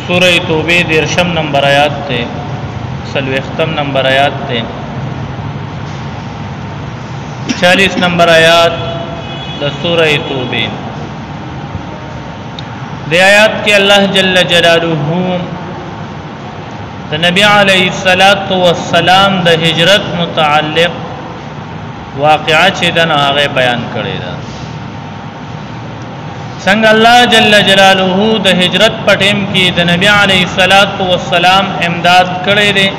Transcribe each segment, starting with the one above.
سورہ توبہ 13 نمبر آیات تے 60 نمبر آیات تے 40 نمبر آیات د سورہ توبہ دے آیات کے اللہ جل جلالہ د نبی علیہ الصلوۃ والسلام د ہجرت متعلق واقعہ چې دنا هغه بیان کړی دا څنګه الله جل جلاله د هجرت پټیم کې د نبی علیه الصلاۃ والسلام امداد کړی دی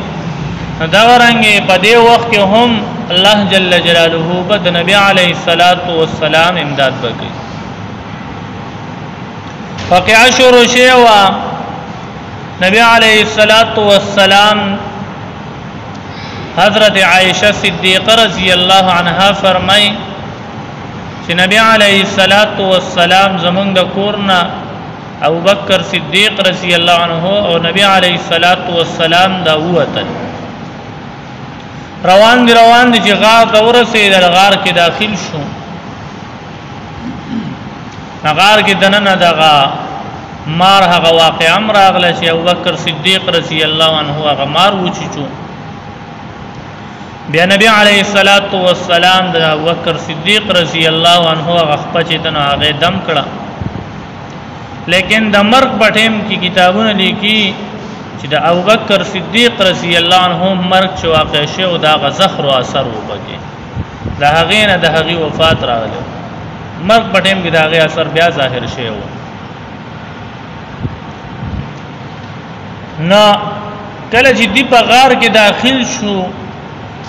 دا ورنګه په دې وخت کې هم الله جل جلاله د نبی علیه الصلاۃ والسلام امداد وکړي واقعہ شروع شوه نبی علیه الصلاۃ والسلام حضرت عائشہ صدیقہ رضی اللہ عنہا فرمائی چې نبی علیہ الصلوۃ والسلام زمونږ د کورنا ابو بکر صدیق رضی اللہ عنہ او نبی علیہ الصلوۃ والسلام دا وته روان دي چې غار د ورسې د غار کې داخل شو غار کې دننه دغه مار هغه واقع امر اغله چې ابو بکر صدیق رضی اللہ عنہ هغه مار وچیچو بیا نبی علیہ الصلوۃ والسلام د ابوبکر صدیق رضی اللہ عنہ غخپه چې دنه هغه دم کړه لیکن د مرګ پټیم کی کتابونه لیکي چې د ابوبکر صدیق رضی اللہ عنہ مرګ چې واقع شو دا غزخر او اثر وبګي د هغه نه د هغه وفات راغله مرګ پټیم کې دا هغه اثر بیا ظاهر شوی نو کله چې دی په غار کې داخل شو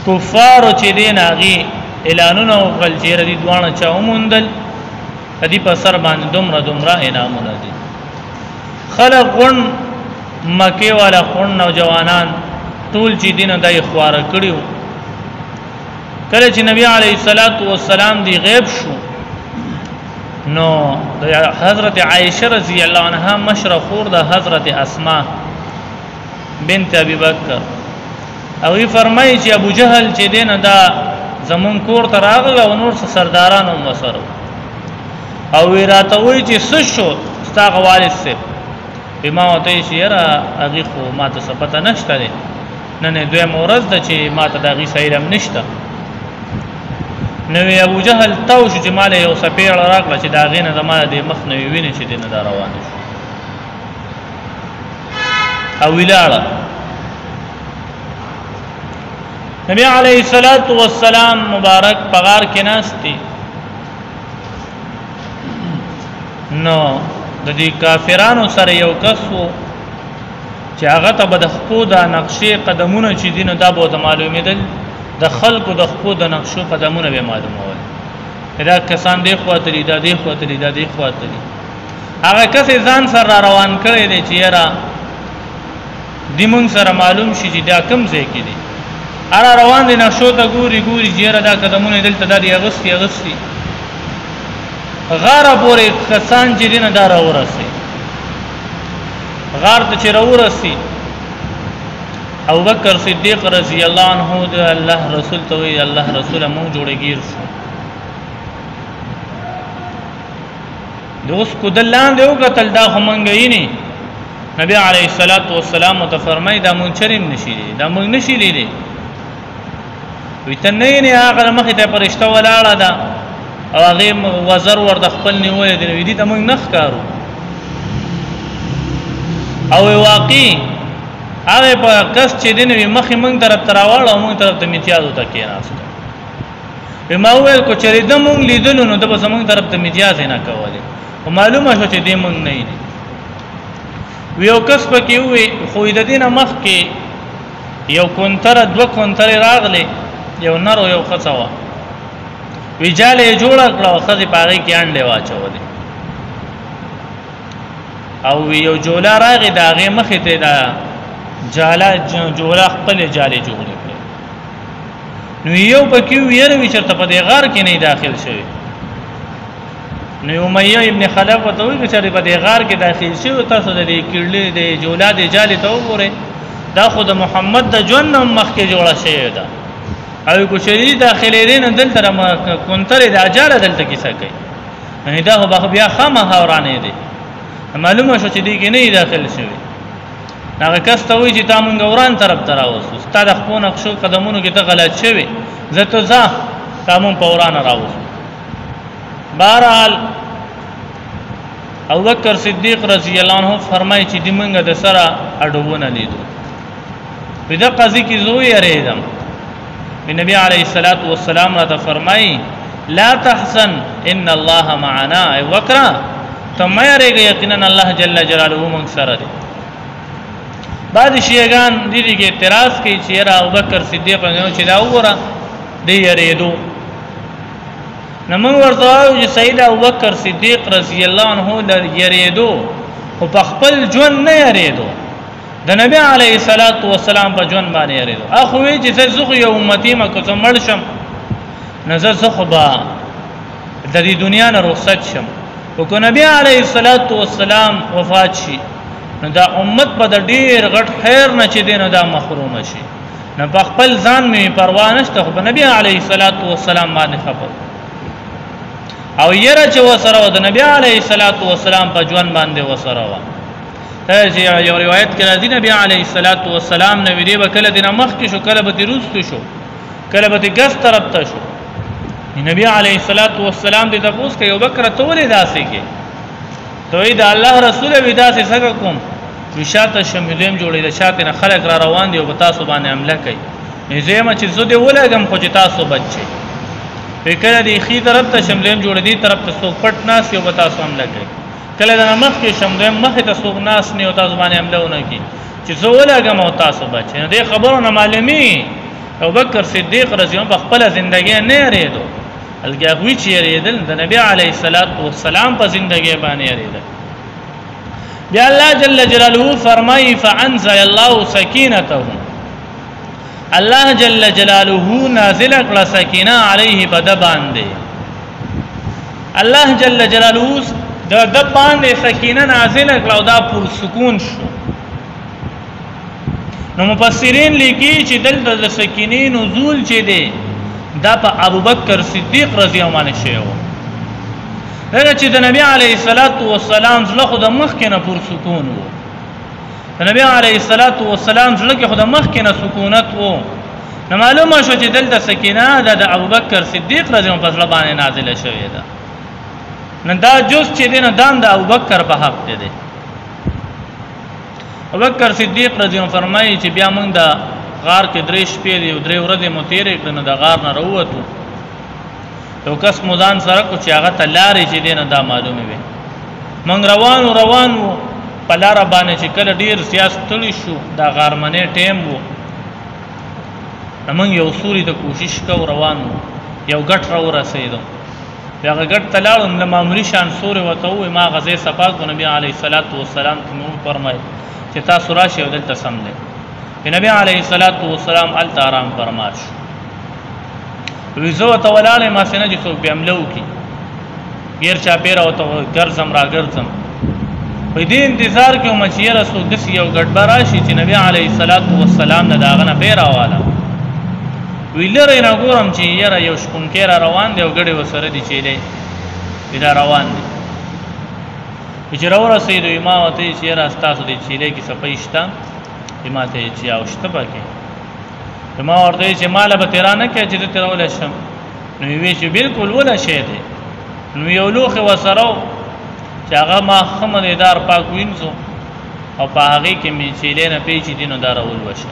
کفار چې دین هغه اعلانونه وکړل چې ردی دوانه چا ومندل ادي په سر باندې دومره انعامونه دي خلق غن مکه والا خون نوجوانان ټول چې دین دای خواره کړیو کله چې نبی علیه الصلاۃ والسلام دی غیب شو نو حضرت عائشہ رضی اللہ عنہا مشرف خور د حضرت اسماء بنت ابي بکر او وی فرمایي چې ابو جهل چې دین دا زمون کور ته راغله او نور سردارانو مسر او وی راته وی چې سشو ستاغه والد سه بما وته چې را هغه خو ماته سپته نشته نه دوی مورز د چې ماته دغه سیرم نشته نو ابو جهل تو چې مال یو سپیړ راغله چې دا غینه زمانه د مخ نه ویني چې دین دا روان شي او ویلاړه نبی علیہ الصلوۃ والسلام مبارک پغار کې ناشتي نو د دې کافرانو سره یو کس وو چې هغه ته د خپو د نقشې قدمونه چې دین دا به معلومېدل د خلکو د خپو د نقشو قدمونه به معلومول دا کسان دی خواطري دا دی خواطري دا دی خواطري هغه کس ځان سره روان کړی دی چې یاره دی مونږ سره معلوم شي چې دا کم ځای کې دی اره روان دي نشو ته ګوري جیره دا قدمونه دلته د اغستی غار پورې کسان چې دینه دا راورسي غار ته چې راورسي ابو بکر صدیق رضی اللہ عنہ د الله رسول ته وی الله رسول مونږ جوړه گیر شو دوس کو دلان دیو قتل دا همنګی نه نبی علیہ الصلوۃ والسلام ته فرمای دا مونږ چریم نشي دا مونږ نشي لیدي ویته نه هغه مخې ته پرشته ولاړه ده او هغه وزر ور د خپل نیولې دی وی دي ته موږ نخ کارو او واقعي هغه په کس چې دین وی مخې موږ طرف تراوړ او موږ طرف ته امتیاز وته کېناست په ما ویل کو چې د موږ لیدلو نو د به موږ طرف ته امتیاز نه کوله او معلومه شو چې دې موږ نه دي یو کس پکې وی خو د دینه مخ کې یو کونتر دو کونتر راغله یو نر او یو خصوا ویجاله جوړ کړه خزي پاغي کې انډه واچولې او یو جولا راغی دا غي مخې ته دا جولا خپل جاله جوړ کړ نو یو پکې ویره وی چرته په دې غار کې نه داخل شوی نو امیہ ابن خلف وته وی چې په دې غار کې داخل شوی تاسو د کړلې د جولا د جاله ته وګوره دا خود محمد د جنم مخ کې جوړه شوی دا او کو شری داخلي دین دلته ما کونتر د اجاله دلته کیسه کوي نه دا خو بیا خامه هورانه دي معلومه شو چې دی کې نه داخل شوی هغه کس ته وایي چې تا مونږ وران طرف ته راوستو ستا د خپل نقشو قدمونو کې ته غلط شوی زه ته ځه تا مونږ په وران راوستو بهرحال ابوبکر صدیق رضی الله عنه فرمایي چې د مونږ د سره اډوونه لیدو په دې قضیه کې زه یریدم نبی علیه الصلاۃ والسلام راته فرمایي لا تحزن ان الله معنا ابوبکر ته مې یریږي یقینا الله جل جلاله موږ سره دی بعد شیعگان دیدی که اعتراض کی چې را ابوبکر صدیق نو چې دا وګوره دی یریدو نو موږ ورته وایو چې سید ابوبکر صدیق رضی الله عنه د یریدو او په خپل ژوند نه یریدو د نبی علیه الصلاۃ والسلام په ژوند باندې یریدو اخو وی چې زه یو امتی ما کوم مړشم نظر زه خو با د دې دنیا نه رخصت شم او کو نبی علیه الصلاۃ والسلام وفات شي نو دا امت په د ډیر غټ خیر نه چې دینه دا محروم شي نو په خپل ځان می پروا نشته خو نبی علیه الصلاۃ والسلام باندې خبر او یره چې وسره د نبی علیه الصلاۃ والسلام په ژوند باندې وسره و ته یو روایت کې راځي نبی علیه الصلاۃ والسلام نو ویری وکړه د مخ کې شو کله به روستو شو کله به ګس طرف ته شو نبی علیه الصلاۃ والسلام دې تاسو کې یو بکر ته ولې داسې کې توې دا الله رسول وی داسې څنګه کوم وشاته شمدیم جوړې د شاته نه خلک را روان دي او تاسو باندې حمله کوي زما چې زه دې ولګم خو چې تاسو بچي فکر دې خي طرف ته شمدیم جوړې دي طرف ته څوک پټ ناس یو تاسو حمله کوي کله د مخ کې شمدیم مخ ته څوک ناس نه او تاسو باندې حمله ونه کوي چې زه ولګم او تاسو بچي دې خبرو نه معلومي ابوبکر صدیق رضی الله عنه خپل ژوندۍ نه یریدو الګاوی چې یریدل د نبی علیه الصلاۃ والسلام په ژوندۍ باندې یریدل بیا الله جل جلاله فرمایي فانزل الله سکینته الله جل جلاله نازل کړه سکینه علیه بد باندې الله جل جلاله د باندې سکینه نازل کړه او دا پر سکون شو نو مفسرین لیکي چې دلته د سکینې نزول چې دی دا په ابوبکر صدیق رضی الله عنه شیو هغه چې د نبی علیه الصلاۃ والسلام زله خو د مخ کې نه پر سکون وو د نبی علیه الصلاۃ والسلام زله کې خو د مخ کې نه سکونت وو نو معلومه شو چې دلته سکینه د ابوبکر صدیق رضی الله عنه په باندې نازله شوې ده نن دا جز چې دینه دام د ابوبکر په حق دی ابوبکر صدیق رضی الله عنه فرمایي چې بیا موږ د غار کې درې شپې دی او درې ورځې مو تیرې کړې نو د غار نه راووتو یو کس مودان سره کو چې هغه ته لارې چې دینه دا معلومه وي موږ روانو په لار باندې چې کله ډیر سیاست تلی شو دا غارمنه ټیم وو موږ یو سوري ته کوشش کوو روانو یو ګټ را ورسېدو هغه ګټ ته لاړم د معمولی شان سوري وته وي ما غزې صفا کو نبی علیه الصلاۃ والسلام ته نو فرمایي چې تاسو راشئ او دلته سم دی نبی علیه الصلاۃ والسلام ال آرام فرماش ویزو ته ولاله ما سينه چې څوک به عملو کی غیر چا پیر او ته ګرځم را ګرځم په دې انتظار کې مچیر رسول د یو ګډبا راشي چې نبی علیه الصلاۃ والسلام نه داغه نه پیر اواله ویلره نه ګورم چې یاره یو شپون کې را روان دی او ګډي وسره دي چې دا روان دي چې راو رسیدو ما وته چې را تاسو دي چې کې سپېشتا ما ته چې اوشته پکې ما ورته چې مال به تیرانه کې چې تیرول شم نو وی چې بالکل ولا شی دی نو یو لوخه وسرو چې هغه ما خمدار پاک وینځو او په هغه کې می چې لنه پیچ دینو دارول وشه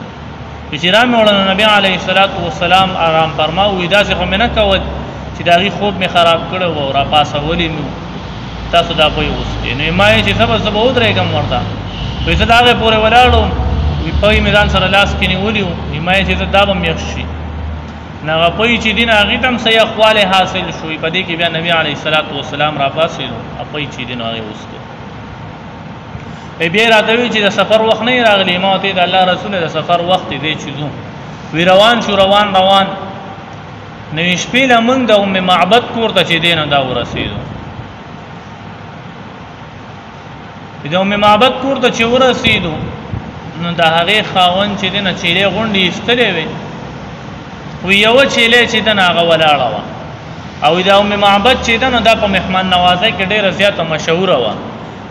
چې را مولانا نبی علیه الصلاۃ والسلام آرام فرماوي دا څه مې نه کول چې داغي خوب می خراب کړو او را پاسه ولې نو تاسو دا په اوسه نو ما چې سبب ودرېګم ورته په څه داغه پورې ولاړو وی په میدان سره لاس کې نیولیو یمای چې دا به مخشي نه په چې دین هغه تم سي اخواله حاصل شوې په دې کې بیا نبی عليه الصلاه والسلام را پاسې په چې دین هغه وسته بیا راته چې د سفر وخت نه راغلی ما ته د الله رسول د سفر وخت دی چې زو وی روان شو روان نو شپې لمن د ام معبد کور ته چې دین دا ورسېدو د ام معبد کور ته چې ورسېدو نو دا هغه خاون چې دنه چيله غونډي استلې وي وی یو چيله چې دنه هغه ولاړه و او دا ام معبد چې دنه د په مهمان نوازۍ کې ډېر زیاته مشهور و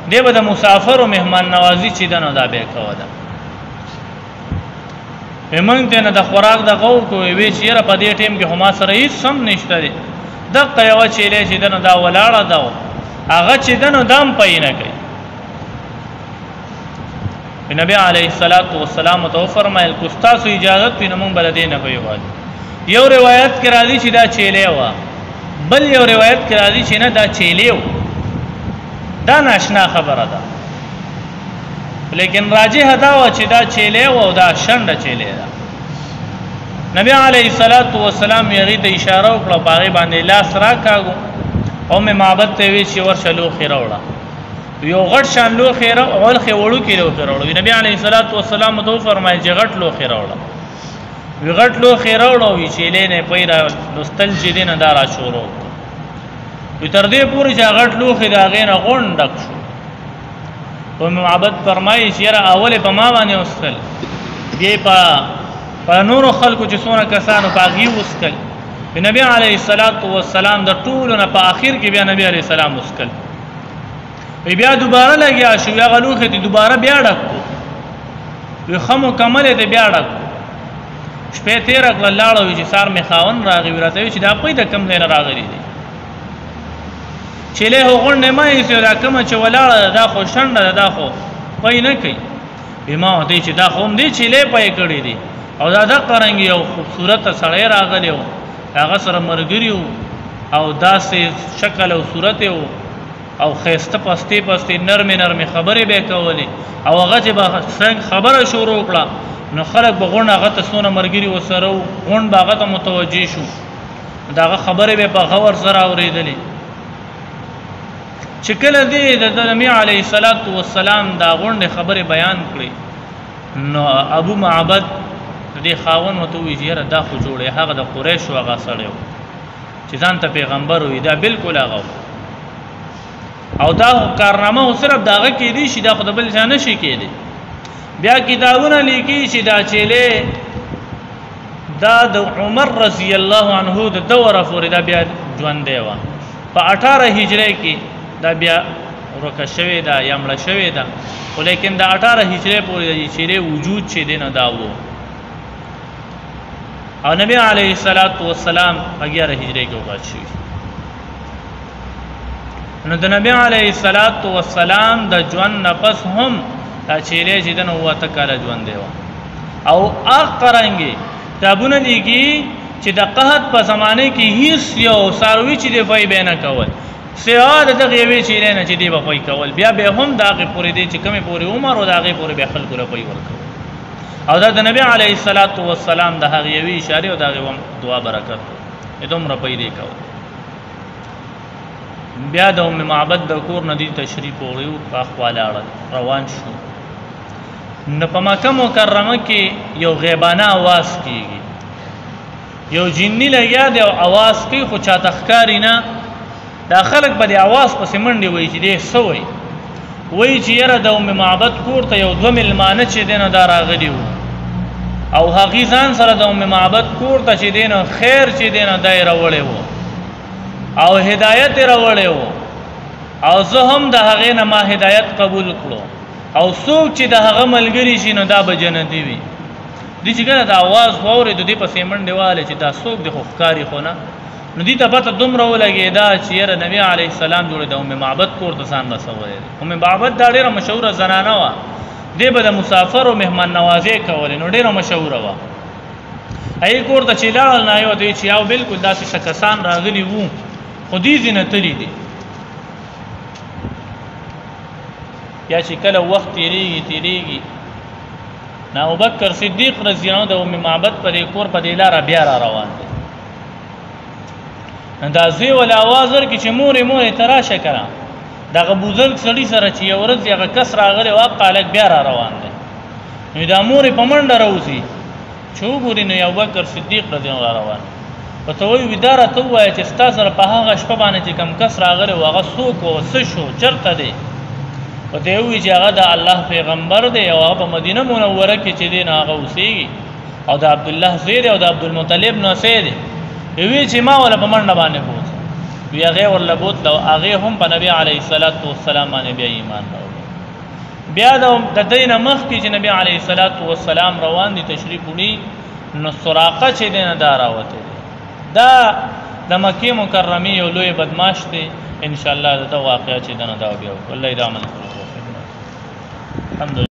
دی به د مسافر او مهمان نوازی چې دنو دا به کوله موږ ته نه د خوراک د غو کو وی چې را په دې ټیم کې هما سره هیڅ سم نشته دی دغه یو چې دنو دا ولاړه دا هغه چې دنو دام پې نه کوي نبی علیه الصلاۃ والسلام تو فرمایل کو تاسو اجازه پینې موږ بل دې نه کوي یو روایت کې راځي چې دا چيله وا بل یو روایت کې راځي چې نه دا چيله و دا ناشنا خبره ده لیکن راجح دا و چې دا چيله و او دا شنډه چيله ده نبی علیه الصلاۃ والسلام یې ته اشاره وکړه باغې باندې لاس راکاګو او مې معبد ته وی چې ورشلو خیره وړه یو غټ شان لو خیره اول خې وړو کې لو خیره وړو نبی علیه الصلاۃ والسلام تو فرمایي چې غټ لو خیره وړه وی غټ لو خیره وړو وی چې لینه پیرا لستل چې دین دارا شروع وی تر دې پوری چې غټ لو خیره غینه غون ډک شو او معبد فرمایي چې را اوله په ما باندې وسل دی په نور خلکو چې څونه کسانو پاغي وسکل نبی علیه الصلاۃ والسلام د ټولو نه په اخر کې بیا نبی علیه السلام وسکل بیا دوباره لګیا شو یا غلوخه دي دوباره بیا ډکو وی خمو کمل دې بیا ډکو شپه تیر کړه لاړو چې سار می خاون راغی ورته چې دا پې د کم نه راغلی دي چې له هغه نه مې چې دا کوم چې ولاړه دا خو شنډه دا خو پې نه کوي بما دې چې دا خو دې چې له پې کړی دي او دا د قرنګي یو خوبصورت سړی راغلی و هغه سره مرګریو او داسې شکل او صورت او خيسته پستی نرمه خبرې به کولې او هغه چې څنګه خبره شروع کړه نو خلک بغونه هغه ته سونه مرګري وسره غون باغه ته متوجي شو داغه خبره به په غور سره اوریدلې چې کله دې د نبی عليه الصلاه والسلام دا غونډه خبره بیان کړې نو ابو معبد دې خاون وته ویجره دا خو جوړه هغه د قریش هغه سره چې ځان ته پیغمبر وي دا بالکل هغه او دا کارنامه صرف داغه کې دي چې دا خدای بل ځان شي کېدی بیا کتابونه لیکي چې دا چيله دا د عمر رضی الله عنه د دوره فور دا بیا ژوند دی وا په 18 هجری کې دا بیا ورکه شوی دا یا مړ شوی دا ولیکن دا 18 هجری پورې د چيله وجود چې دینه دا وو او نبی علیه الصلاۃ والسلام 11 هجری کې وفات شوی نو د نبی علیه الصلاۃ والسلام د ژوند نفس هم دا چیرې چې دنه وته کاله ژوند دی او اقرانګي تابونه دیږي چې د قحط په زمانه کې هیڅ یو ساروي چې دی فای بینه کول سیاد دغه وی چیرې نه چې دی په فای کول بیا به هم داغه پوری دی چې کمی پوری عمر او داغه پوری به خلکو له فای ورکول او دا د نبی علیه الصلاۃ والسلام د هغه وی اشاره او داغه دعا برکت دوم را پیدا کول بیا د ام معبد د کور ندی تشریف وړو په خواله روان شو نو په مکه مکرمه کې یو غیبانه आवाज کیږي یو جنی لګیا دی او आवाज کوي خو چا تخکاری نه دا خلک په دې आवाज پسې منډي وای چې دې سوې وای چې یره د ام معبد کور ته یو 2 ملمانه چې دینه دا راغلی وو او هغه ځان سره د ام معبد کور ته چې دینه خیر چې دینه دایره وړي وو او هدایت راوړې وو او زه هم د هغه نه ما هدایت قبول کړو او څوک چې د هغه ملګری شي نو دا به جنتی وي دې چې کله د आवाज ووري د دې په سیمن دیواله چې دا څوک د خوخکاری خو نه نو دې ته پته دومره ولګي دا چې نبی عليه السلام جوړ د ام معبد کور ته ځان رسولې ام معبد دا ډیره مشهوره زنانه و دې به د مسافر او مهمان نوازي کول نو ډیره مشهوره و ای کور ته چې لاړ نه یو دې چې یو بالکل داسې شکسان راغلي وو خودی زینه تلی دي یا چې کله وخت تیریږي نا ابوبکر صدیق رضی الله عنه د ام معبد پر کور په دلاره بیا را روان دي دا زی ول आवाज ورکې چې مورې تراشه کړه دغه بوزرګ سړی سره چې یو ورځ هغه کس راغلی واقعلک بیا را روان دي نو دا مورې په منډه راوځي چې وګوري نو ابوبکر صدیق رضی الله عنه روان پته وی وداره ته وای چې ستاسو سره په هغه شپه باندې چې کم کس راغلی هغه څوک او څه شو چرته دی او ته وی چې هغه د الله پیغمبر دی او په مدینه منوره کې چې دی نه هغه اوسېږي او د عبد الله زید او د عبد المطلب نو سید وی چې ما ولا په منډه باندې پوه وی هغه ورله بوتلو هغه هم په نبی علیه الصلاۃ والسلام باندې بیا ایمان راوړ بیا د دینه مخکې چې نبی علیه الصلاۃ والسلام روان دي تشریف وړي نو سراقه چې دینه دا راوته دا د مکې مکرمه یو لوی بدمعاش دی ان شاء الله دا واقعیا چې دنه دا بیا والله دا عمل الحمد